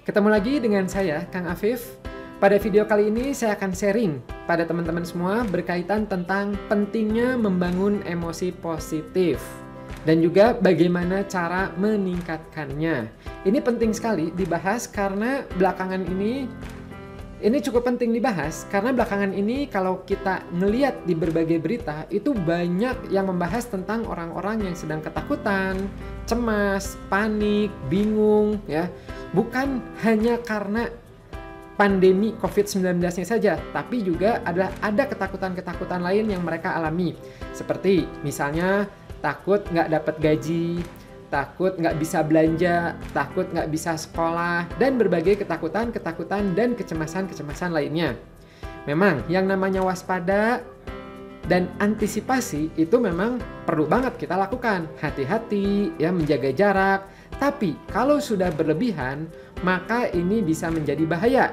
Ketemu lagi dengan saya, Kang Afif. Pada video kali ini saya akan sharing pada teman-teman semua berkaitan tentang pentingnya membangun emosi positif dan juga bagaimana cara meningkatkannya. Ini penting sekali dibahas karena belakangan ini cukup penting dibahas karena belakangan ini kalau kita ngeliat di berbagai berita itu banyak yang membahas tentang orang-orang yang sedang ketakutan, cemas, panik, bingung ya. Bukan hanya karena pandemi COVID-19-nya saja, tapi juga ada ketakutan-ketakutan lain yang mereka alami. Seperti misalnya takut nggak dapat gaji, takut nggak bisa belanja, takut nggak bisa sekolah, dan berbagai ketakutan-ketakutan dan kecemasan-kecemasan lainnya. Memang yang namanya waspada dan antisipasi itu memang perlu banget kita lakukan. Hati-hati ya, menjaga jarak. Tapi kalau sudah berlebihan, maka ini bisa menjadi bahaya.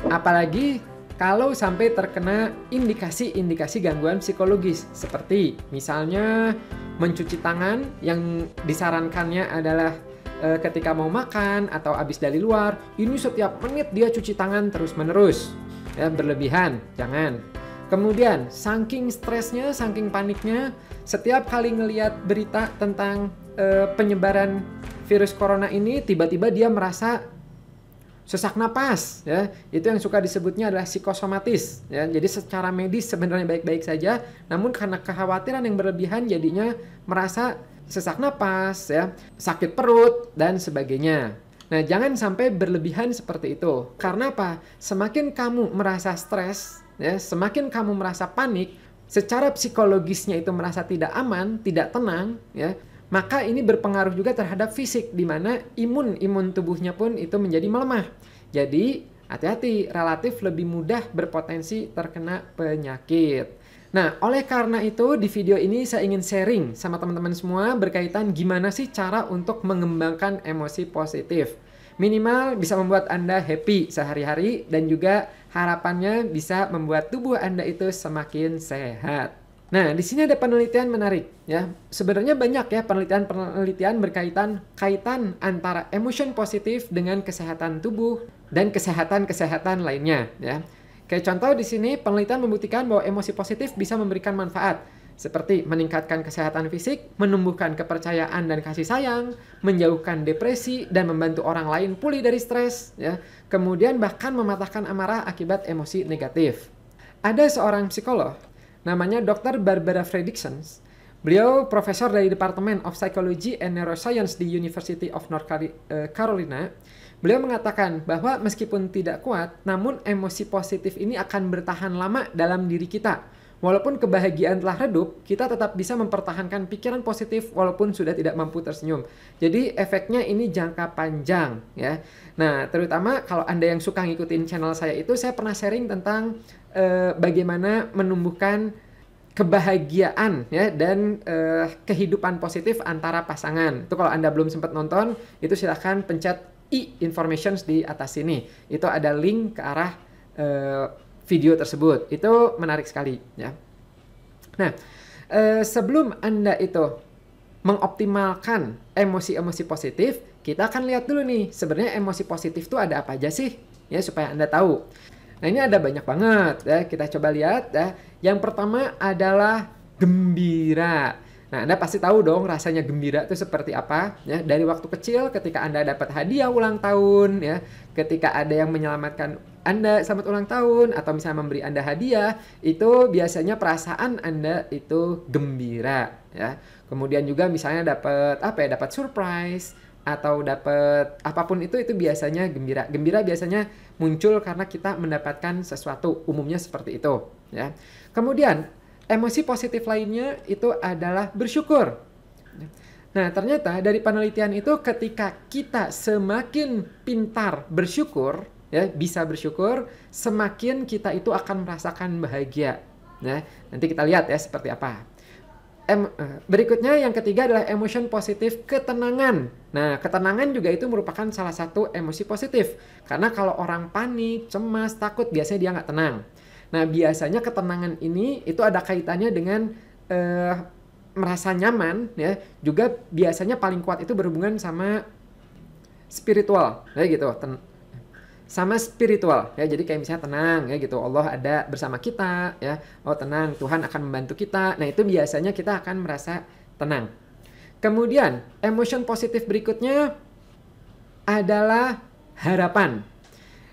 Apalagi kalau sampai terkena indikasi-indikasi gangguan psikologis. Seperti misalnya mencuci tangan yang disarankannya adalah ketika mau makan atau habis dari luar. Ini setiap menit dia cuci tangan terus-menerus. Ya, berlebihan, jangan. Kemudian, saking stresnya, saking paniknya, setiap kali ngelihat berita tentang penyebaran virus corona ini, tiba-tiba dia merasa sesak napas, ya. Itu yang suka disebutnya adalah psikosomatis, ya. Jadi secara medis sebenarnya baik-baik saja, namun karena kekhawatiran yang berlebihan jadinya merasa sesak napas, ya, sakit perut dan sebagainya. Nah, jangan sampai berlebihan seperti itu. Karena apa? Semakin kamu merasa stres, ya, semakin kamu merasa panik, secara psikologisnya itu merasa tidak aman, tidak tenang, ya, maka ini berpengaruh juga terhadap fisik, di mana imun tubuhnya pun itu menjadi melemah. Jadi, hati-hati, relatif lebih mudah berpotensi terkena penyakit. Nah, oleh karena itu di video ini saya ingin sharing sama teman-teman semua berkaitan gimana sih cara untuk mengembangkan emosi positif. Minimal bisa membuat Anda happy sehari-hari dan juga harapannya bisa membuat tubuh Anda itu semakin sehat. Nah, di sini ada penelitian menarik ya. Sebenarnya banyak ya penelitian kaitan antara emotion positif dengan kesehatan tubuh dan kesehatan lainnya ya. Kayak contoh di sini penelitian membuktikan bahwa emosi positif bisa memberikan manfaat seperti meningkatkan kesehatan fisik, menumbuhkan kepercayaan dan kasih sayang, menjauhkan depresi dan membantu orang lain pulih dari stres ya. Kemudian bahkan mematahkan amarah akibat emosi negatif. Ada seorang psikolog namanya Dr. Barbara Fredrickson. Beliau profesor dari Department of Psychology and Neuroscience di University of North Carolina. Beliau mengatakan bahwa meskipun tidak kuat, namun emosi positif ini akan bertahan lama dalam diri kita. Walaupun kebahagiaan telah redup, kita tetap bisa mempertahankan pikiran positif walaupun sudah tidak mampu tersenyum. Jadi efeknya ini jangka panjang ya. Nah, terutama kalau Anda yang suka ngikutin channel saya itu, saya pernah sharing tentang bagaimana menumbuhkan kebahagiaan ya dan kehidupan positif antara pasangan. Itu kalau Anda belum sempat nonton, itu silahkan pencet informations di atas sini. Itu ada link ke arah video tersebut. Itu menarik sekali ya. Nah, sebelum Anda itu mengoptimalkan emosi-emosi positif, kita akan lihat dulu nih sebenarnya emosi positif itu ada apa aja sih ya, supaya Anda tahu. Nah, ini ada banyak banget ya, kita coba lihat ya. Yang pertama adalah gembira. Nah, Anda pasti tahu dong rasanya gembira itu seperti apa ya. Dari waktu kecil ketika Anda dapat hadiah ulang tahun ya, ketika ada yang menyelamatkan Anda selamat ulang tahun atau misalnya memberi Anda hadiah, itu biasanya perasaan Anda itu gembira ya. Kemudian juga misalnya dapat dapat surprise atau dapat apapun itu biasanya gembira. Gembira biasanya muncul karena kita mendapatkan sesuatu, umumnya seperti itu ya. Kemudian emosi positif lainnya itu adalah bersyukur. Nah, ternyata dari penelitian itu ketika kita semakin pintar bersyukur ya, bisa bersyukur, semakin kita itu akan merasakan bahagia. Nah, nanti kita lihat ya seperti apa. Berikutnya yang ketiga adalah emotion positif, ketenangan. Nah, ketenangan juga itu merupakan salah satu emosi positif. Karena kalau orang panik, cemas, takut, biasanya dia nggak tenang. Nah, biasanya ketenangan ini itu ada kaitannya dengan merasa nyaman ya. Juga biasanya paling kuat itu berhubungan sama spiritual ya gitu. Sama spiritual ya, jadi kayak misalnya tenang ya gitu, Allah ada bersama kita ya, oh tenang, Tuhan akan membantu kita. Nah itu biasanya kita akan merasa tenang. Kemudian emotion positif berikutnya adalah harapan.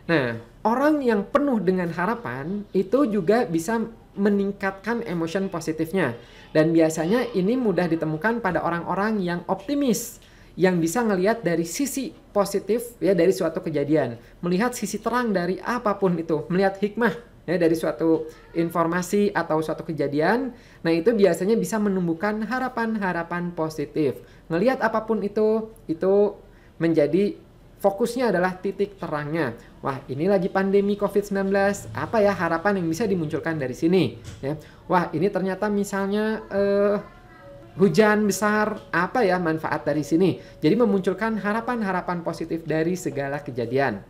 Nah, orang yang penuh dengan harapan itu juga bisa meningkatkan emotion positifnya. Dan biasanya ini mudah ditemukan pada orang-orang yang optimis, yang bisa ngelihat dari sisi positif ya dari suatu kejadian, melihat sisi terang dari apapun itu, melihat hikmah ya dari suatu informasi atau suatu kejadian. Nah, itu biasanya bisa menumbuhkan harapan-harapan positif. Ngelihat apapun itu menjadi fokusnya adalah titik terangnya. Wah, ini lagi pandemi COVID-19, apa ya harapan yang bisa dimunculkan dari sini ya. Wah, ini ternyata misalnya hujan besar, apa ya manfaat dari sini. Jadi memunculkan harapan-harapan positif dari segala kejadian.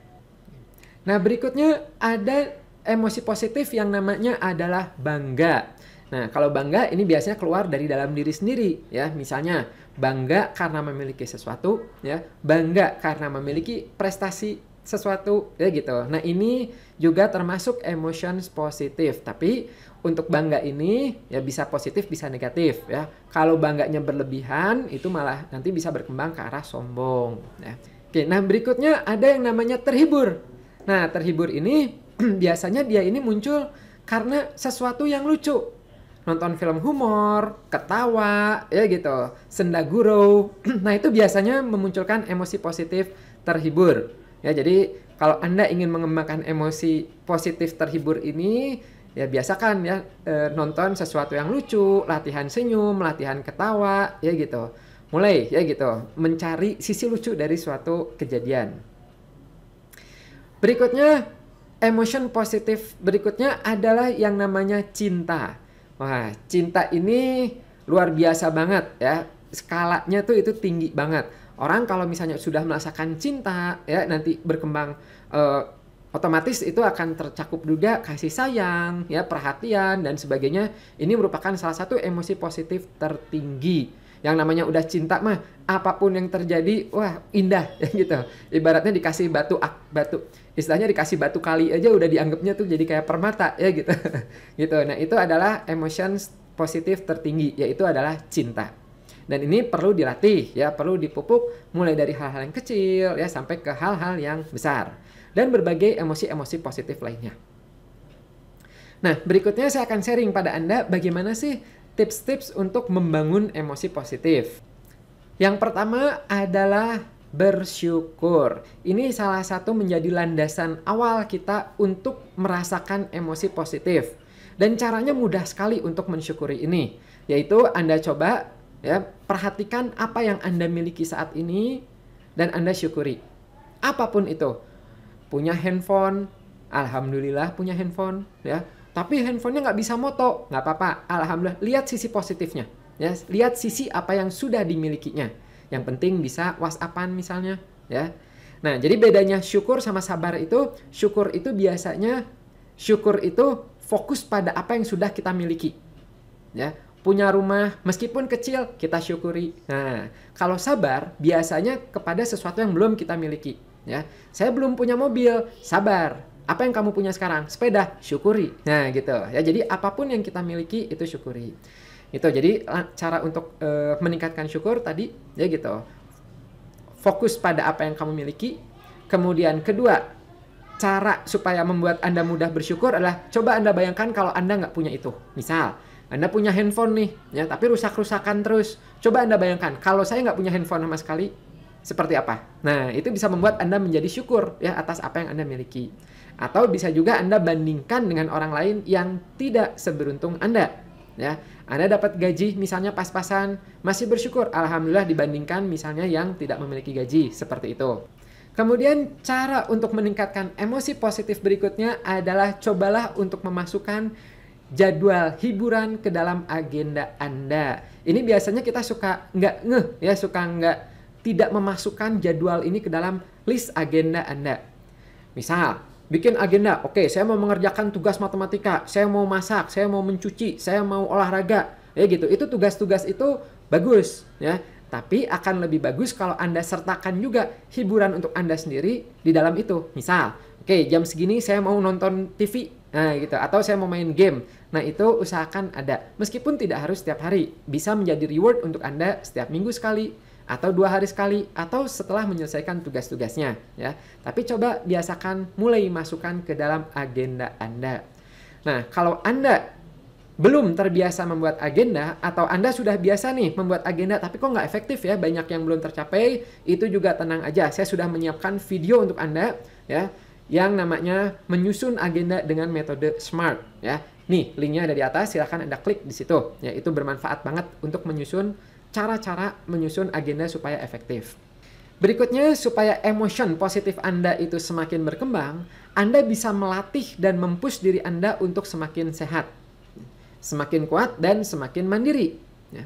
Nah, berikutnya ada emosi positif yang namanya adalah bangga. Nah, kalau bangga ini biasanya keluar dari dalam diri sendiri ya. Misalnya bangga karena memiliki sesuatu ya, bangga karena memiliki prestasi sesuatu ya gitu. Nah, ini juga termasuk emotions positif. Tapi untuk bangga ini ya bisa positif bisa negatif ya. Kalau bangganya berlebihan itu malah nanti bisa berkembang ke arah sombong ya. Oke, nah berikutnya ada yang namanya terhibur. Nah, terhibur ini biasanya dia ini muncul karena sesuatu yang lucu. Nonton film humor, ketawa, ya gitu, senda gurau. Nah, itu biasanya memunculkan emosi positif terhibur. Ya, jadi kalau Anda ingin mengembangkan emosi positif terhibur ini, ya biasakan ya nonton sesuatu yang lucu, latihan senyum, latihan ketawa, ya gitu. Mulai ya gitu, mencari sisi lucu dari suatu kejadian. Berikutnya, emotion positif berikutnya adalah yang namanya cinta. Wah, cinta ini luar biasa banget ya. Skalanya tuh itu tinggi banget. Orang kalau misalnya sudah merasakan cinta ya nanti berkembang otomatis itu akan tercakup juga kasih sayang, ya, perhatian dan sebagainya. Ini merupakan salah satu emosi positif tertinggi. Yang namanya udah cinta mah apapun yang terjadi wah indah ya gitu. Ibaratnya dikasih batu istilahnya dikasih batu kali aja udah dianggapnya tuh jadi kayak permata ya gitu. Gitu. Nah, itu adalah emotions positif tertinggi, yaitu adalah cinta. Dan ini perlu dilatih ya, perlu dipupuk mulai dari hal-hal yang kecil ya sampai ke hal-hal yang besar dan berbagai emosi-emosi positif lainnya. Nah, berikutnya saya akan sharing pada Anda bagaimana sih tips-tips untuk membangun emosi positif. Yang pertama adalah bersyukur. Ini salah satu menjadi landasan awal kita untuk merasakan emosi positif. Dan caranya mudah sekali untuk mensyukuri ini, yaitu Anda coba ya, perhatikan apa yang Anda miliki saat ini dan Anda syukuri. Apapun itu. Punya handphone, alhamdulillah punya handphone ya. Tapi handphonenya nggak bisa moto, nggak apa-apa, alhamdulillah. Lihat sisi positifnya, ya. Lihat sisi apa yang sudah dimilikinya. Yang penting bisa WhatsApp-an misalnya, ya. Nah, jadi bedanya syukur sama sabar itu, syukur itu biasanya syukur itu fokus pada apa yang sudah kita miliki, ya. Punya rumah meskipun kecil kita syukuri. Nah, kalau sabar biasanya kepada sesuatu yang belum kita miliki, ya. Saya belum punya mobil, sabar. Apa yang kamu punya sekarang? Sepeda, syukuri. Nah, gitu. Ya, jadi apapun yang kita miliki itu syukuri. Itu jadi cara untuk meningkatkan syukur tadi ya gitu. Fokus pada apa yang kamu miliki. Kemudian kedua, cara supaya membuat Anda mudah bersyukur adalah coba Anda bayangkan kalau Anda nggak punya itu. Misal, Anda punya handphone nih, ya, tapi rusak-rusakan terus. Coba Anda bayangkan kalau saya nggak punya handphone sama sekali, seperti apa? Nah, itu bisa membuat Anda menjadi syukur ya atas apa yang Anda miliki. Atau bisa juga Anda bandingkan dengan orang lain yang tidak seberuntung Anda. Ya, Anda dapat gaji misalnya pas-pasan, masih bersyukur, alhamdulillah dibandingkan misalnya yang tidak memiliki gaji, seperti itu. Kemudian cara untuk meningkatkan emosi positif berikutnya adalah cobalah untuk memasukkan jadwal hiburan ke dalam agenda Anda. Ini biasanya kita suka tidak memasukkan jadwal ini ke dalam list agenda Anda. Misal, bikin agenda, oke, saya mau mengerjakan tugas matematika, saya mau masak, saya mau mencuci, saya mau olahraga, ya gitu. Itu tugas-tugas itu bagus, ya. Tapi akan lebih bagus kalau Anda sertakan juga hiburan untuk Anda sendiri di dalam itu. Misal, oke, jam segini saya mau nonton TV, nah gitu, atau saya mau main game. Nah, itu usahakan ada. Meskipun tidak harus setiap hari, bisa menjadi reward untuk Anda setiap minggu sekali, atau 2 hari sekali, atau setelah menyelesaikan tugas-tugasnya, ya. Tapi coba biasakan mulai masukkan ke dalam agenda Anda. Nah, kalau Anda belum terbiasa membuat agenda, atau Anda sudah biasa nih membuat agenda tapi kok nggak efektif ya, banyak yang belum tercapai, itu juga tenang aja. Saya sudah menyiapkan video untuk Anda ya, yang namanya menyusun agenda dengan metode SMART ya. Nih, linknya ada di atas, silahkan Anda klik di situ. Ya, itu bermanfaat banget untuk menyusun cara-cara menyusun agenda supaya efektif. Berikutnya, supaya emotion positif Anda itu semakin berkembang, Anda bisa melatih dan mempush diri Anda untuk semakin sehat, semakin kuat, dan semakin mandiri. Ya.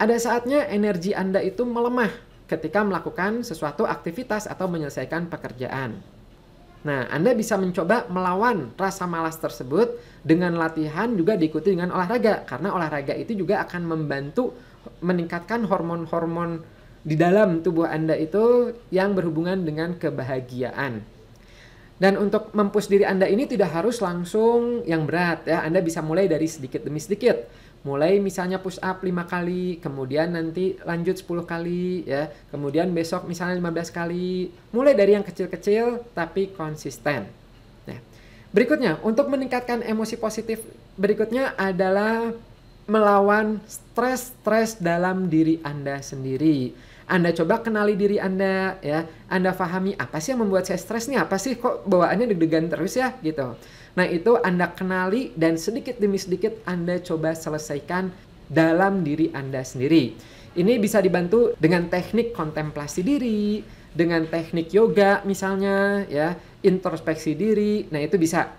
Ada saatnya energi Anda itu melemah ketika melakukan sesuatu aktivitas atau menyelesaikan pekerjaan. Nah, Anda bisa mencoba melawan rasa malas tersebut dengan latihan juga diikuti dengan olahraga. Karena olahraga itu juga akan membantu meningkatkan hormon-hormon di dalam tubuh Anda itu yang berhubungan dengan kebahagiaan. Dan untuk mempush diri Anda ini tidak harus langsung yang berat ya. Anda bisa mulai dari sedikit demi sedikit. Mulai misalnya push up 5 kali, kemudian nanti lanjut 10 kali ya. Kemudian besok misalnya 15 kali. Mulai dari yang kecil-kecil tapi konsisten. Nah, berikutnya, untuk meningkatkan emosi positif berikutnya adalah melawan stres-stres dalam diri Anda sendiri. Anda coba kenali diri Anda ya. Anda pahami apa sih yang membuat saya stres nih? Apa sih kok bawaannya deg-degan terus ya gitu. Nah, itu Anda kenali dan sedikit demi sedikit Anda coba selesaikan dalam diri Anda sendiri. Ini bisa dibantu dengan teknik kontemplasi diri, dengan teknik yoga misalnya ya, introspeksi diri. Nah, itu bisa.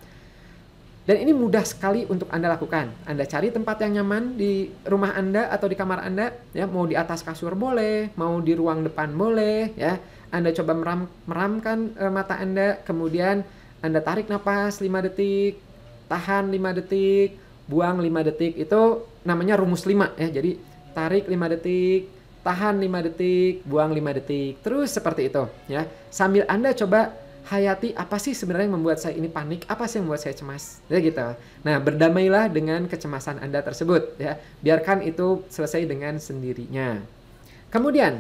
Dan ini mudah sekali untuk Anda lakukan. Anda cari tempat yang nyaman di rumah Anda atau di kamar Anda, ya, mau di atas kasur boleh, mau di ruang depan boleh, ya. Anda coba meramkan mata Anda, kemudian Anda tarik napas 5 detik, tahan 5 detik, buang 5 detik. Itu namanya rumus 5 ya. Jadi tarik 5 detik, tahan 5 detik, buang 5 detik. Terus seperti itu ya. Sambil Anda coba hayati apa sih sebenarnya yang membuat saya ini panik, apa sih yang membuat saya cemas, ya gitu. Nah, berdamailah dengan kecemasan Anda tersebut, ya. Biarkan itu selesai dengan sendirinya. Kemudian,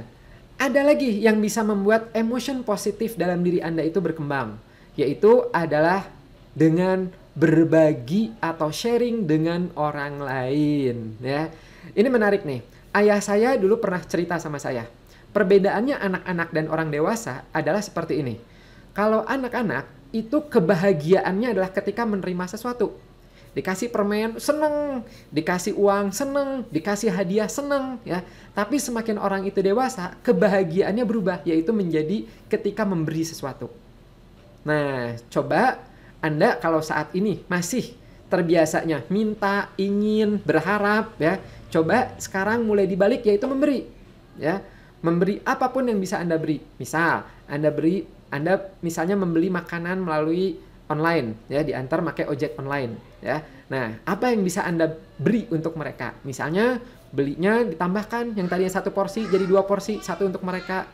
ada lagi yang bisa membuat emotion positif dalam diri Anda itu berkembang, yaitu adalah dengan berbagi atau sharing dengan orang lain, ya. Ini menarik nih. Ayah saya dulu pernah cerita sama saya. Perbedaannya anak-anak dan orang dewasa adalah seperti ini. Kalau anak-anak itu kebahagiaannya adalah ketika menerima sesuatu. Dikasih permen seneng, dikasih uang seneng, dikasih hadiah seneng ya. Tapi semakin orang itu dewasa, kebahagiaannya berubah, yaitu menjadi ketika memberi sesuatu. Nah, coba Anda kalau saat ini masih terbiasanya minta, ingin, berharap ya. Coba sekarang mulai dibalik, yaitu memberi ya. Memberi apapun yang bisa Anda beri. Misal, Anda misalnya membeli makanan melalui online ya, diantar pakai ojek online ya. Nah, apa yang bisa Anda beri untuk mereka? Misalnya belinya ditambahkan, yang tadinya 1 porsi jadi 2 porsi, 1 untuk mereka.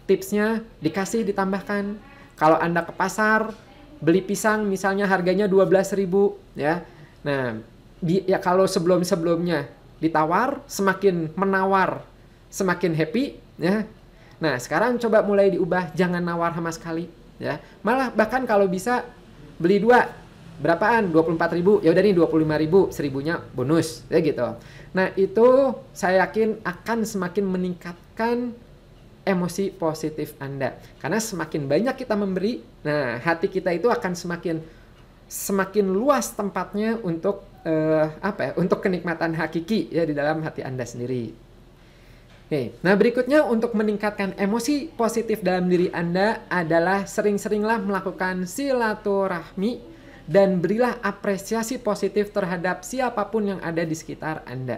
Tipsnya dikasih ditambahkan. Kalau Anda ke pasar beli pisang misalnya harganya 12.000 ya. Nah, ya kalau sebelum-sebelumnya ditawar, semakin menawar semakin happy ya. Nah, sekarang coba mulai diubah, jangan nawar sama sekali ya. Malah bahkan kalau bisa beli 2, berapaan? 24.000. Ya udah nih 25.000, 1.000-nya bonus ya gitu. Nah, itu saya yakin akan semakin meningkatkan emosi positif Anda. Karena semakin banyak kita memberi, nah hati kita itu akan semakin luas tempatnya untuk untuk kenikmatan hakiki ya di dalam hati Anda sendiri. Oke, nah berikutnya untuk meningkatkan emosi positif dalam diri Anda adalah sering-seringlah melakukan silaturahmi dan berilah apresiasi positif terhadap siapapun yang ada di sekitar Anda.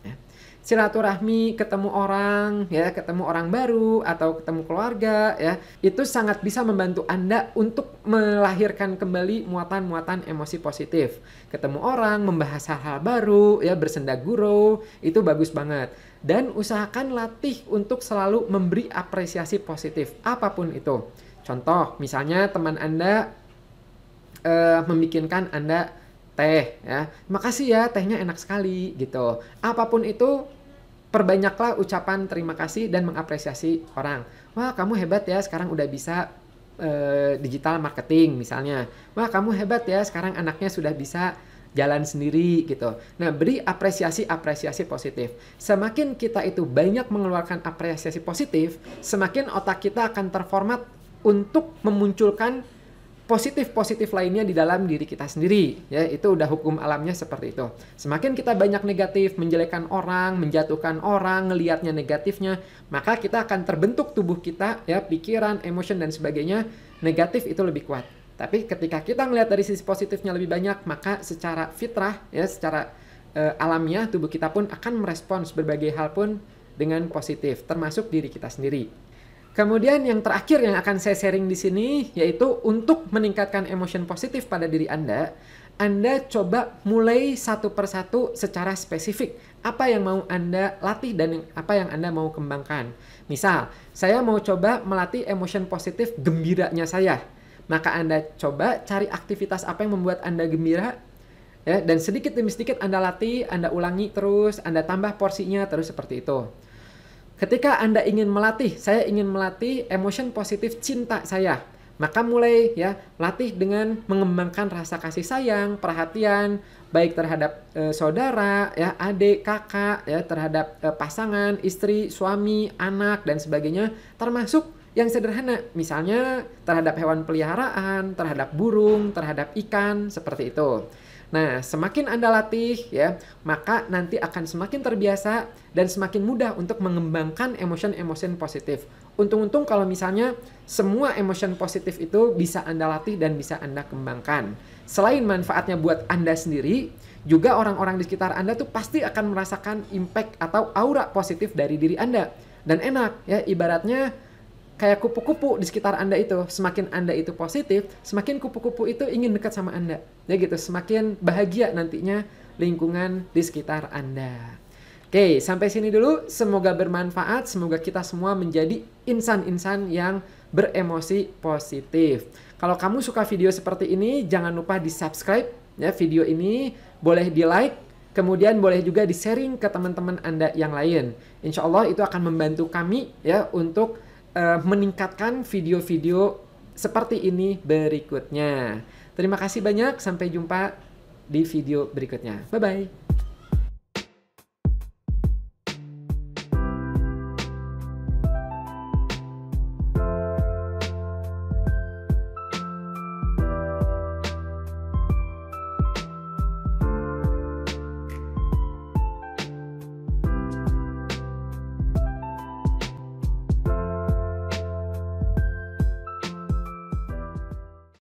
Ya. silaturahmi, ketemu orang, ya, ketemu orang baru atau ketemu keluarga, ya, itu sangat bisa membantu Anda untuk melahirkan kembali muatan-muatan emosi positif. Ketemu orang, membahas hal-hal baru, ya, bersenda gurau, itu bagus banget. Dan usahakan latih untuk selalu memberi apresiasi positif, apapun itu. Contoh, misalnya teman Anda membikinkan Anda teh, ya, makasih ya, tehnya enak sekali, gitu. Apapun itu, perbanyaklah ucapan terima kasih dan mengapresiasi orang. Wah, kamu hebat ya, sekarang udah bisa digital marketing misalnya. Wah, kamu hebat ya, sekarang anaknya sudah bisa jalan sendiri, gitu. Nah, beri apresiasi positif. Semakin kita itu banyak mengeluarkan apresiasi positif, semakin otak kita akan terformat untuk memunculkan positif lainnya di dalam diri kita sendiri, ya. Itu udah hukum alamnya seperti itu. Semakin kita banyak negatif, menjelekkan orang, menjatuhkan orang, ngelihatnya negatifnya, maka kita akan terbentuk tubuh kita, ya, pikiran, emotion dan sebagainya negatif itu lebih kuat. Tapi ketika kita ngelihat dari sisi positifnya lebih banyak, maka secara fitrah, ya, secara alamiah tubuh kita pun akan merespons berbagai hal pun dengan positif, termasuk diri kita sendiri. Kemudian yang terakhir yang akan saya sharing di sini, yaitu untuk meningkatkan emotion positif pada diri Anda coba mulai satu persatu secara spesifik. Apa yang mau Anda latih dan apa yang Anda mau kembangkan. Misal, saya mau coba melatih emotion positif gembiranya saya. Maka Anda coba cari aktivitas apa yang membuat Anda gembira, ya, dan sedikit demi sedikit Anda latih, Anda ulangi terus, Anda tambah porsinya terus seperti itu. Ketika Anda ingin melatih, saya ingin melatih emotion positif cinta saya. Maka mulai, ya, latih dengan mengembangkan rasa kasih sayang, perhatian, baik terhadap saudara, ya, adik, kakak, ya, terhadap pasangan, istri, suami, anak, dan sebagainya. Termasuk yang sederhana, misalnya terhadap hewan peliharaan, terhadap burung, terhadap ikan, seperti itu. Nah, semakin Anda latih, ya, maka nanti akan semakin terbiasa dan semakin mudah untuk mengembangkan emotion positif. Untung-untung kalau misalnya semua emotion positif itu bisa Anda latih dan bisa Anda kembangkan. Selain manfaatnya buat Anda sendiri, juga orang-orang di sekitar Anda tuh pasti akan merasakan impact atau aura positif dari diri Anda. Dan enak, ya, ibaratnya kayak kupu-kupu di sekitar Anda itu. Semakin Anda itu positif, semakin kupu-kupu itu ingin dekat sama Anda. Ya gitu, semakin bahagia nantinya lingkungan di sekitar Anda. Oke, sampai sini dulu. Semoga bermanfaat. Semoga kita semua menjadi insan-insan yang beremosi positif. Kalau kamu suka video seperti ini, jangan lupa di-subscribe, ya, video ini. Boleh di-like, kemudian boleh juga di-sharing ke teman-teman Anda yang lain. Insya Allah itu akan membantu kami, ya, untuk meningkatkan video-video seperti ini berikutnya. Terima kasih banyak, sampai jumpa di video berikutnya. Bye-bye.